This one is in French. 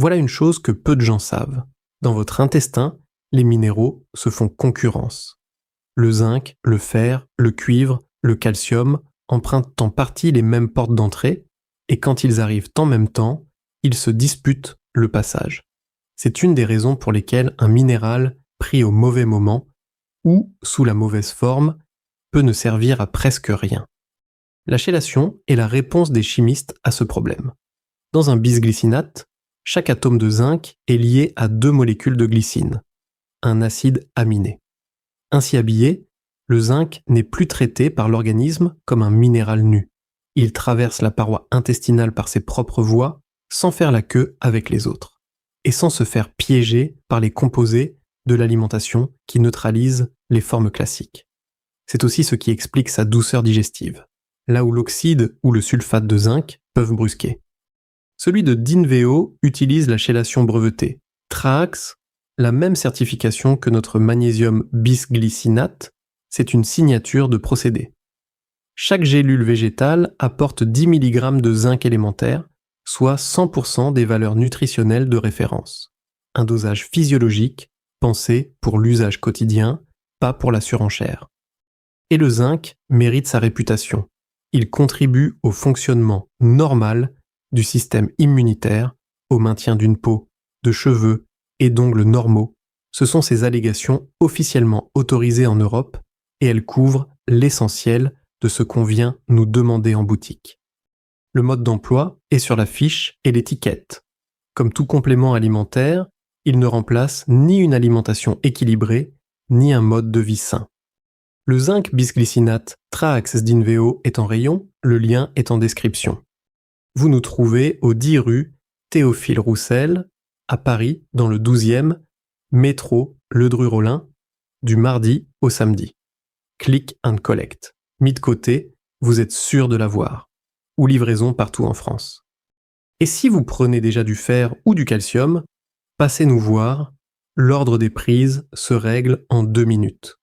Voilà une chose que peu de gens savent. Dans votre intestin, les minéraux se font concurrence. Le zinc, le fer, le cuivre, le calcium empruntent en partie les mêmes portes d'entrée, et quand ils arrivent en même temps, ils se disputent le passage. C'est une des raisons pour lesquelles un minéral pris au mauvais moment ou sous la mauvaise forme peut ne servir à presque rien. La chélation est la réponse des chimistes à ce problème. Dans un bisglycinate, chaque atome de zinc est lié à 2 molécules de glycine, un acide aminé. Ainsi habillé, le zinc n'est plus traité par l'organisme comme un minéral nu. Il traverse la paroi intestinale par ses propres voies sans faire la queue avec les autres, et sans se faire piéger par les composés de l'alimentation qui neutralisent les formes classiques. C'est aussi ce qui explique sa douceur digestive, là où l'oxyde ou le sulfate de zinc peuvent brusquer. Celui de Dinveo utilise la chélation brevetée, Traax, la même certification que notre magnésium bisglycinate, c'est une signature de procédé. Chaque gélule végétale apporte 10 mg de zinc élémentaire, soit 100% des valeurs nutritionnelles de référence. Un dosage physiologique, pensé pour l'usage quotidien, pas pour la surenchère. Et le zinc mérite sa réputation. Il contribue au fonctionnement normal du système immunitaire, au maintien d'une peau, de cheveux et d'ongles normaux. Ce sont ces allégations officiellement autorisées en Europe et elles couvrent l'essentiel de ce qu'on vient nous demander en boutique. Le mode d'emploi est sur la fiche et l'étiquette. Comme tout complément alimentaire, il ne remplace ni une alimentation équilibrée, ni un mode de vie sain. Le zinc bisglycinate Traax Dinveo est en rayon, le lien est en description. Vous nous trouvez au 10 rue Théophile Roussel, à Paris, dans le 12e, métro Ledru-Rollin, du mardi au samedi. Click and collect. Mis de côté, vous êtes sûr de l'avoir. Ou livraison partout en France. Et si vous prenez déjà du fer ou du calcium, passez nous voir, l'ordre des prises se règle en 2 minutes.